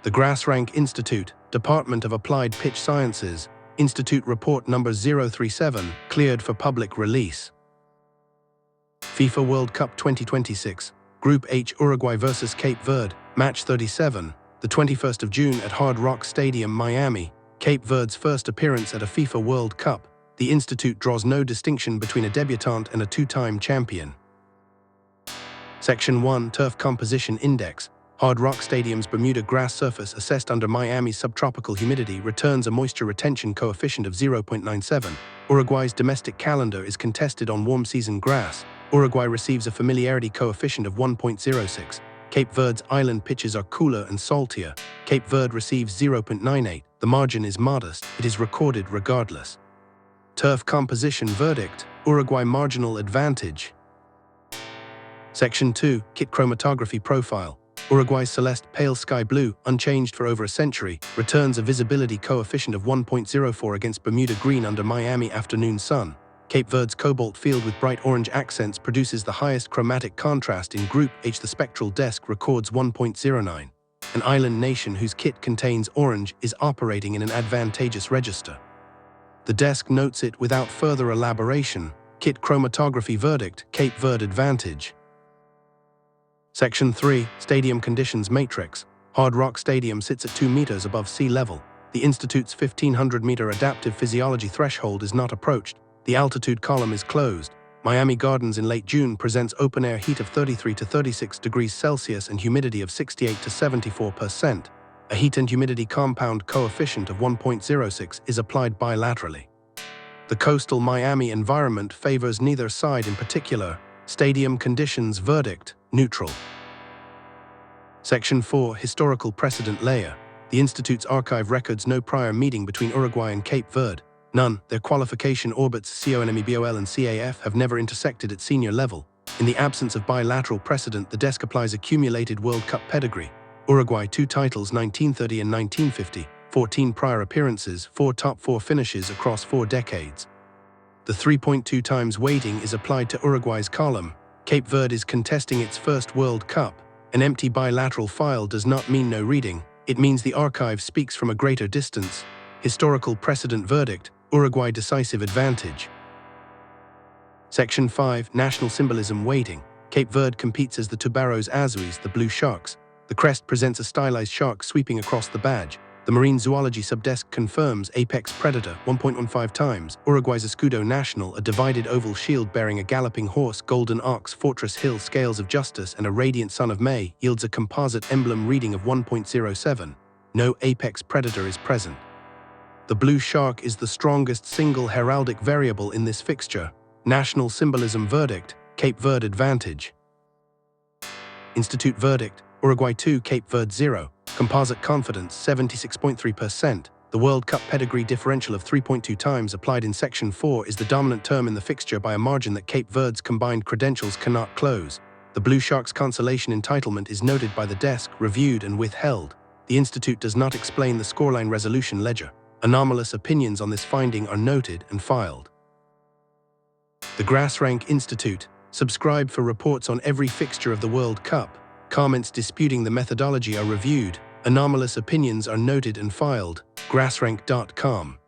The GrassRank Institute, Department of Applied Pitch Sciences, Institute Report Number 037, cleared for public release. FIFA World Cup 2026, Group H, Uruguay vs Cape Verde, Match 37, the 21st of June at Hard Rock Stadium, Miami. Cape Verde's first appearance at a FIFA World Cup. The Institute draws no distinction between a debutant and a two-time champion. Section 1, Turf Composition Index. Hard Rock Stadium's Bermuda grass surface assessed under Miami's subtropical humidity returns a moisture retention coefficient of 0.97. Uruguay's domestic calendar is contested on warm season grass. Uruguay receives a familiarity coefficient of 1.06. Cape Verde's island pitches are cooler and saltier. Cape Verde receives 0.98. The margin is modest. It is recorded regardless. Turf composition verdict. Uruguay marginal advantage. Section 2, Kit chromatography profile. Uruguay's celeste pale sky blue, unchanged for over a century, returns a visibility coefficient of 1.04 against Bermuda green under Miami afternoon sun. Cape Verde's cobalt field with bright orange accents produces the highest chromatic contrast in Group H. The spectral desk records 1.09. An island nation whose kit contains orange is operating in an advantageous register. The desk notes it without further elaboration. Kit chromatography verdict, Cape Verde advantage. Section 3, Stadium Conditions Matrix. Hard Rock Stadium sits at 2 meters above sea level. The Institute's 1500-meter adaptive physiology threshold is not approached. The altitude column is closed. Miami Gardens in late June presents open-air heat of 33 to 36 degrees Celsius and humidity of 68 to 74%. A heat and humidity compound coefficient of 1.06 is applied bilaterally. The coastal Miami environment favors neither side in particular. Stadium conditions verdict, neutral. Section 4, Historical Precedent Layer. The Institute's archive records no prior meeting between Uruguay and Cape Verde. None. Their qualification orbits CONMEBOL and CAF have never intersected at senior level. In the absence of bilateral precedent, the desk applies accumulated World Cup pedigree. Uruguay 2 titles 1930 and 1950, 14 prior appearances, 4 top 4 finishes across 4 decades. The 3.2 times weighting is applied to Uruguay's column. Cape Verde is contesting its first World Cup. An empty bilateral file does not mean no reading. It means the archive speaks from a greater distance. Historical precedent verdict, Uruguay decisive advantage. Section 5, National Symbolism Weighting. Cape Verde competes as the Tubarões Azuis, the Blue Sharks. The crest presents a stylized shark sweeping across the badge. The Marine Zoology Subdesk confirms apex predator 1.15 times. Uruguay's Escudo Nacional, a divided oval shield bearing a galloping horse, golden ox, fortress hill, scales of justice, and a radiant son of May, yields a composite emblem reading of 1.07. No apex predator is present. The blue shark is the strongest single heraldic variable in this fixture. National symbolism verdict, Cape Verde advantage. Institute verdict, Uruguay 2, Cape Verde 0. Composite confidence 76.3%. The World Cup pedigree differential of 3.2 times applied in Section 4 is the dominant term in the fixture by a margin that Cape Verde's combined credentials cannot close. The Blue Sharks' consolation entitlement is noted by the desk, reviewed and withheld. The Institute does not explain the scoreline resolution ledger. Anomalous opinions on this finding are noted and filed. The GrassRank Institute. Subscribe for reports on every fixture of the World Cup. Comments disputing the methodology are reviewed. Anomalous opinions are noted and filed. GrassRank.com